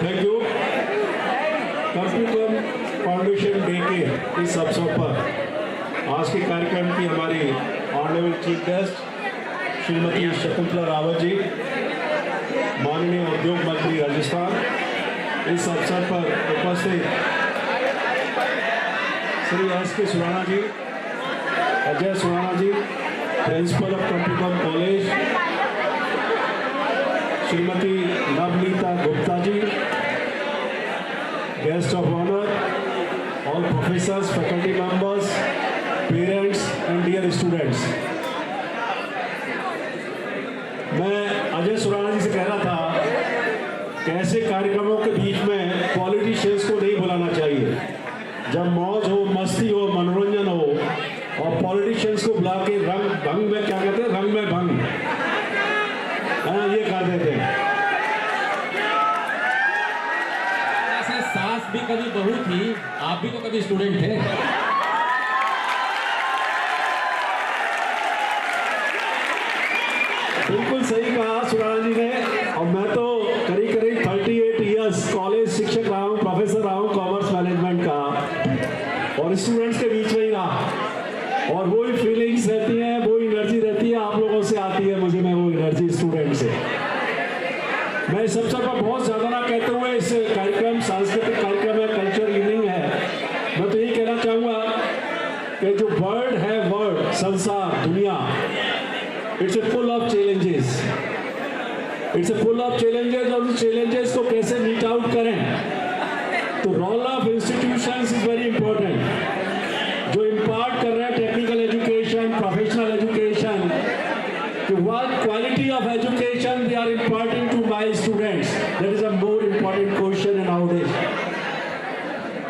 Thank you. Computer foundation day के इस अवसर पर आज के कार्यक्रम की हमारी honourable chief guest Shrimati Shakuntala Rawat ji, माननीय उद्योग मंत्री राजस्थान, इस अवसर पर उपस्थित Shri S.K. Surana ji, Ajay Surana ji, principal of computer college, Shrimati Navneeta Gupta ji, guest of honour, all professors, faculty members, parents and dear students. मैं अजय सुराना जी से कह रहा था कि ऐसे कार्यक्रमों के बीच में पॉलिटिशियंस को नहीं बुलाना चाहिए। जब मौज हो, मस्ती हो, मनोरंजन हो और पॉलिटिशियंस को बुला के रंग भंग में, क्या कहते हैं, रंग में भंग, ये कर देते हैं। ऐसे सास भी कभी बहू थी, आप भी तो कभी स्टूडेंट थे। बिल्कुल सही कहा सुराना जी ने। और मैं तो करीब 38 इयर्स कॉलेज शिक्षक रहा हूँ, प्रोफेसर रहा हूँ कॉमर्स मैनेजमेंट का, और स्टूडेंट्स के बीच में ही रहा। और वही फीलिंग्स रहती हैं, वो एनर्जी रहती है, आप लोगों से आती है मुझे में वो एनर्जी स्टूडेंट से। मैं इस अवसर पर बहुत ज़्यादा ना कहते हुए, इस कार्यक्रम सांस्कृतिक कार्यक्रम है, कल्चर इवनिंग है, मैं तो यही कहना चाहूँगा कि जो वर्ल्ड है, वर्ल्ड संसार दुनिया, it's a full of challenges, it's a full of challenges. और उस चैलेंजेस को कैसे मीट आउट करें, तो role of institutions is very important. जो इम्पार्ट कर रहे हैं technical education, professional education, what quality of education they are imparting to my students, that is a more important question nowadays।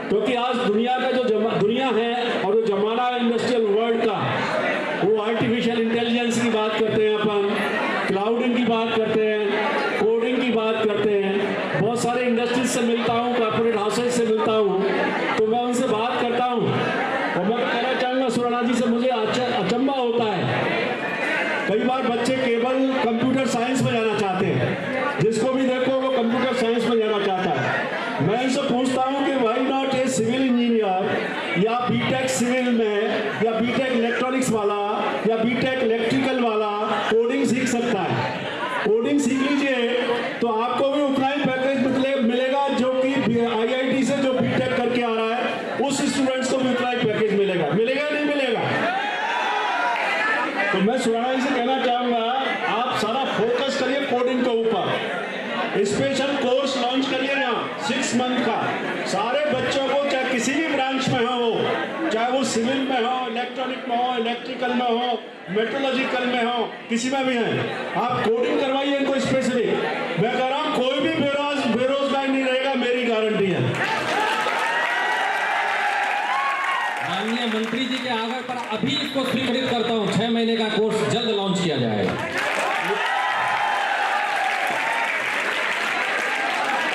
क्योंकि आज दुनिया का जो दुनिया है और जो जमाना है इंडस्ट्रियल वर्ल्ड का, वो आर्टिफिशियल इंटेलिजेंस की बात करते हैं, अपन क्लाउडिंग की बात करते हैं, कोडिंग की बात करते हैं। बहुत सारे इंडस्ट्रीज से मिलता हूँ, कॉर्पोरेट हाउसेज से मिलता हूँ, तो मैं उनसे बात करता हूँ और मैं कहना चाहूँगा सुराना जी से, मुझे अचंभा होता है। कई बार बच्चे केवल कंप्यूटर साइंस में जाना चाहते हैं, जिसको भी देखो वो कंप्यूटर साइंस में जाना चाहता है। मैं इनसे पूछता हूँ कि why not a civil engineer या बीटेक सिविल में या बीटेक इलेक्ट्रॉनिक्स वाला या बीटेक इलेक्ट्रिकल वाला कोडिंग सीख सकता है। कोडिंग सीख लीजिए तो आपको भी उतना ही पैकेज मिलेगा जो कि IIT से जो बीटेक करके आ रहा है, उस स्टूडेंट्स को भी उतना ही पैकेज मिलेगा। मिलेगा नहीं मिलेगा? तो मैं सुराना जी से कहना चाहूँगा, आप सारा फोकस करिए कोडिंग के ऊपर। स्पेशल कोर्स लॉन्च करिए ना 6 मंथ का, सारे बच्चों को, चाहे किसी भी ब्रांच में हो, चाहे वो सिविल में हो, इलेक्ट्रॉनिक में हो, इलेक्ट्रिकल में हो, मेट्रोलॉजिकल में हो, किसी में भी है, आप कोडिंग करवाइए इनको स्पेशली। मैं कह रहा हूँ कोई भी बेरोजगार नहीं रहेगा, मेरी गारंटी है। माननीय मंत्री जी के आग्रह पर अभी इसको स्वीकृत करता हूँ, 6 महीने का कोर्स जल्द लॉन्च किया जाएगा।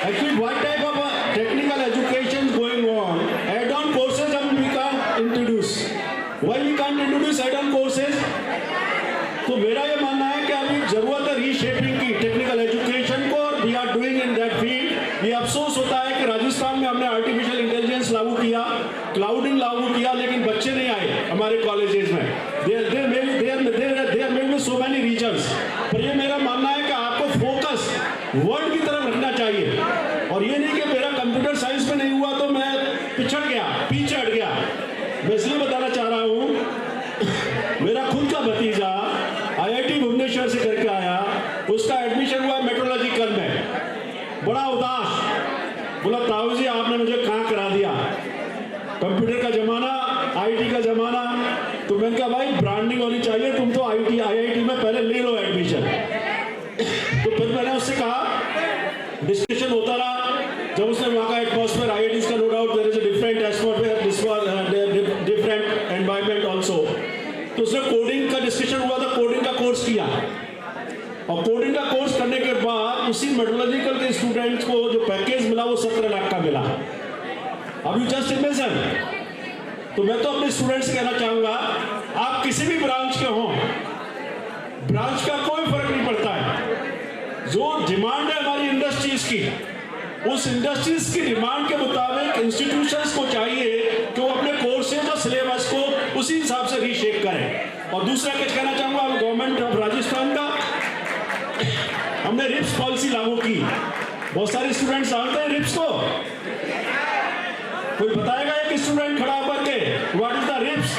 Actually, what type of technical education is going on? Add-on courses we can't introduce. Why we can't introduce add-on courses? तो मेरा ये मानना है कि अभी जरूरत है रीशेपिंग की टेक्निकल एजुकेशन को, और we are doing in that field. ये अफसोस होता है कि राजस्थान में हमने आर्टिफिशियल इंटेलिजेंस लागू किया, क्लाउडिंग लागू किया, लेकिन बच्चे नहीं आए हमारे कॉलेजेस में। There may be so many reasons, पर ये मेरा मानना है कि आपको फोकस वर्ल्ड की तरफ रखना चाहिए। और ये नहीं कि मेरा कंप्यूटर साइंस में नहीं हुआ तो मैं पिछड़ गया, पीछे हट गया। मैं इसलिए बताना चाह रहा हूँ, मेरा खुद का भतीजा IIT भुवनेश्वर से करके आया, उसका एडमिशन हुआ मेट्रोलॉजिकल में। बड़ा उदास, बोला ताऊ जी आपने मुझे कहाँ करा दिया, कंप्यूटर का जमाना, IT का जमाना। तो मैंने कहा भाई ब्रांडिंग होनी चाहिए, तुम तो IIT में पहले ले लो एडमिशन। तो फिर मैंने उससे कहा, डिस्कशन होता रहा। जब उसने वहाँ का एटमॉस्फेयर, IIT का no doubt there is a different atmosphere, different environment also, तो उसने कोडिंग का डिस्कशन हुआ था, कोडिंग का कोर्स किया। और कोडिंग का कोर्स करने के बाद उसी मेट्रोलॉजिकल के स्टूडेंट्स को जो पैकेज मिला वो 17 लाख का मिला। अब यू जस्ट इमेजिन। तो मैं तो अपने स्टूडेंट्स से कहना चाहूंगा, आप किसी भी ब्रांच के हों, ब्रांच का कोई फर्क नहीं पड़ता है। जो डिमांड है हमारी इंडस्ट्रीज की, उस इंडस्ट्रीज की डिमांड के मुताबिक इंस्टीट्यूशंस को चाहिए कि वो अपने कोर्सेज और सिलेबस को उसी हिसाब से रीशेप करें। और दूसरा क्या कहना चाहूंगा, गवर्नमेंट ऑफ राजस्थान का हमने रिप्स पॉलिसी लागू की। बहुत सारे स्टूडेंट्स जानते हैं रिप्स को? कोई बताएगा एक स्टूडेंट खड़ा होकर के what is the reps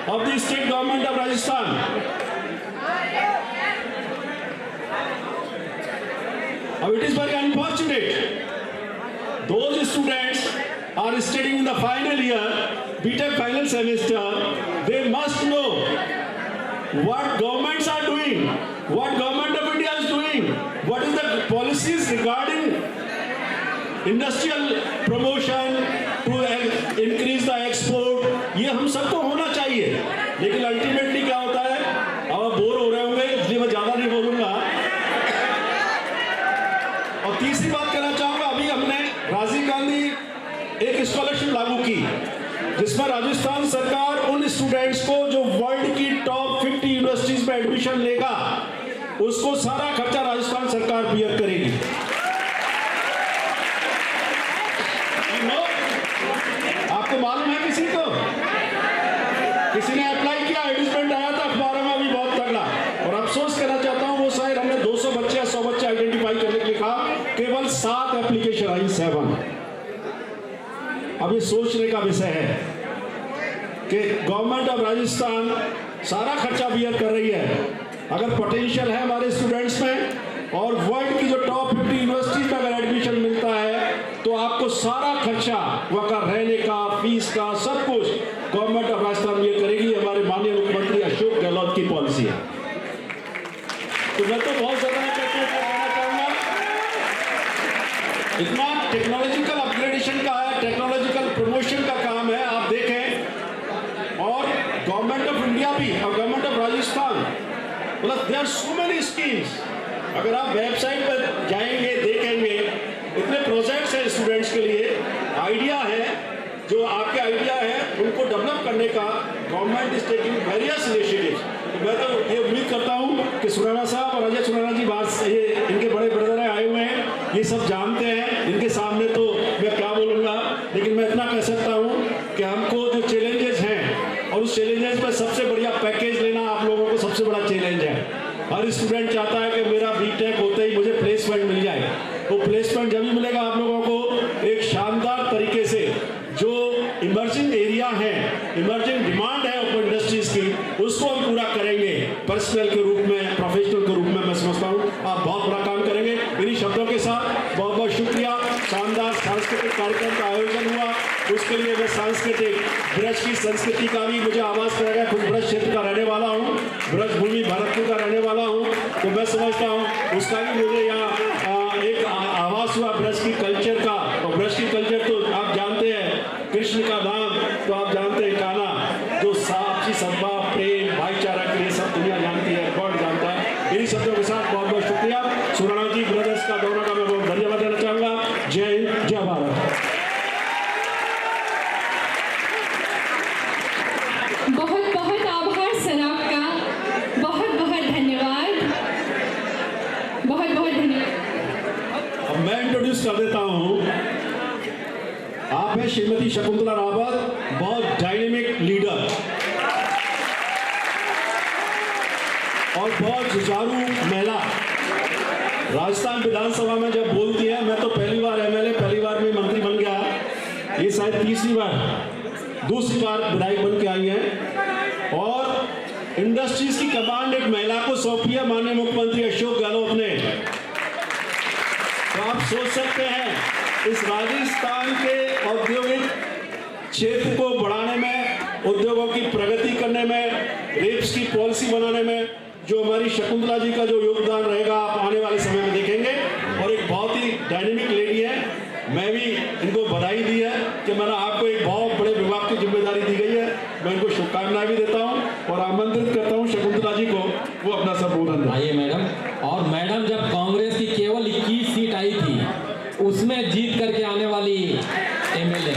of the state government of Rajasthan? Now it is very unfortunate. Those students are studying in the final year, BTech final semester. They must know what governments are doing, what government of India is doing, what is the policies regarding industrial promotion to increase the export. ये हम सबको होना चाहिए, लेकिन ultimately क्या होता है, अब आप बोर हो रहे होंगे इसलिए मैं ज्यादा नहीं बोलूंगा। और तीसरी बात कहना चाहूंगा, अभी हमने राजीव गांधी एक स्कॉलरशिप लागू की जिसमें राजस्थान सरकार उन स्टूडेंट्स को जो वर्ल्ड की टॉप 50 यूनिवर्सिटीज में एडमिशन लेगा उसको सारा खर्चा राजस्थान सरकार बियर करेगी। आपको मालूम है किसी को? किसी ने अप्लाई किया, एडवर्टाइजमेंट आया था अखबारों में भी बहुत तगड़ा। और अफसोस करना चाहता हूं वो शायद हमने 200 बच्चे या 100 बच्चे आइडेंटिफाई करने के लिए कहा, केवल 7 एप्लीकेशन आई, 7। अब ये सोचने का विषय है कि गवर्नमेंट ऑफ राजस्थान सारा खर्चा बियर कर रही है। अगर पोटेंशियल है हमारे स्टूडेंट्स में और वर्ल्ड की जो टॉप 50 यूनिवर्सिटीज में अगर एडमिशन मिलता है तो आपको सारा खर्चा वहां का रहने का, फीस का, सब कुछ गवर्नमेंट ऑफ राजस्थान ये करेगी। हमारे माननीय मुख्यमंत्री अशोक गहलोत की पॉलिसी है। तो मैं तो बहुत ज्यादा कहना चाहूंगा, इतना टेक्नोलॉजिकल अपग्रेडेशन का है, टेक्नोलॉजिकल प्रमोशन का काम है, आप देखें। और गवर्नमेंट ऑफ इंडिया भी और गवर्नमेंट ऑफ राजस्थान, मतलब there are so many schemes. अगर आप वेबसाइट पर जाएंगे, देखेंगे, इतने प्रोजेक्ट्स हैं स्टूडेंट्स के लिए, आइडिया है, जो आपके आइडिया है उनको डेवलप करने का government is taking various initiatives. तो मैं तो ये उम्मीद करता हूँ कि सुराना साहब और अजय सुराना जी बात, ये इनके बड़े ब्रदर आए हुए हैं, ये सब जानते हैं, इनके सामने तो मैं क्या बोलूँगा, लेकिन मैं इतना कह सकता हूँ कि हमको जो चैलेंजेस हैं और उस चैलेंजेस पर सबसे बढ़िया पैकेज लेना आप लोगों को सबसे बड़ा चैलेंज है। हर स्टूडेंट चाहता है कि मेरा बीटेक होते ही मुझे प्लेसमेंट मिल जाए। तो प्लेसमेंट जब भी मिलेगा आप लोगों को एक शानदार तरीके से जो इमर्जिंग एरिया है, इमर्जिंग डिमांड है ओपन इंडस्ट्रीज की, उसको हम पूरा करेंगे। पर्सनल के रूप में, प्रोफेशनल के रूप में मैं समझता हूँ आप बहुत बड़ा काम करेंगे। इन्हीं शब्दों के साथ बहुत बहुत शुक्रिया। शानदार सांस्कृतिक कार्यक्रम का आयोजन हुआ, उसके लिए मैं सांस्कृतिक ब्रज की संस्कृति का भी मुझे आवाज कराया। खुद ब्रज क्षेत्र का रहने वाला हूँ, ब्रज भूमि भरतपुर का रहने वाला हूँ, तो मैं समझता हूँ उसका भी मुझे यहाँ एक आवाज हुआ ब्रज की कल्चर का। और ब्रज की कल्चर तो आप जानते हैं, कृष्ण का नाम तो आप जानते हैं, कान्हा, जो आपसी सद्भाव, प्रेम, भाईचारा के लिए सब दुनिया जानती है, वर्ल्ड जानता है। इन्हीं शब्दों के साथ बहुत बहुत शुक्रिया। सुराना जी ब्रदर्स का दोनों का मैं बहुत धन्यवाद देना चाहूंगा। जय हिंद, जय भारत। बहुत बहुत आभार सर आपका, बहुत बहुत धन्यवाद, बहुत बहुत धन्यवाद। अब मैं इंट्रोड्यूस कर देता हूँ, आप हैं श्रीमती शकुंतला रावत, बहुत डायनेमिक लीडर और बहुत जुझारू महिला। राजस्थान विधानसभा में जब बोलती है, मैं तो पहली बार एमएलए, पहली बार में मंत्री बन गया, ये शायद दूसरी बार विधायक बन के आई हैं। और इंडस्ट्रीज की कमांड एक महिला को सौंपी है माननीय मुख्यमंत्री अशोक गहलोत ने। तो आप सोच सकते हैं इस राजस्थान के औद्योगिक क्षेत्र को बढ़ाने में, उद्योगों की प्रगति करने में, रिप्स की पॉलिसी बनाने में जो हमारी शकुंतला जी का जो योगदान रहेगा आप आने वाले समय में देखेंगे। और एक बहुत ही डायनेमिक लेडी है, मैं भी इनको बधाई दी है कि मैंने आपको एक बहुत बड़े विभाग की जिम्मेदारी दी गई है। मैं इनको शुभकामनाएं भी देता हूं और आमंत्रित करता हूं शकुंतला जी को, वो अपना संबोधन दें। आइए मैडम। और मैडम जब कांग्रेस की केवल 21 सीट आई थी उसमें जीत करके आने वाली एमएलए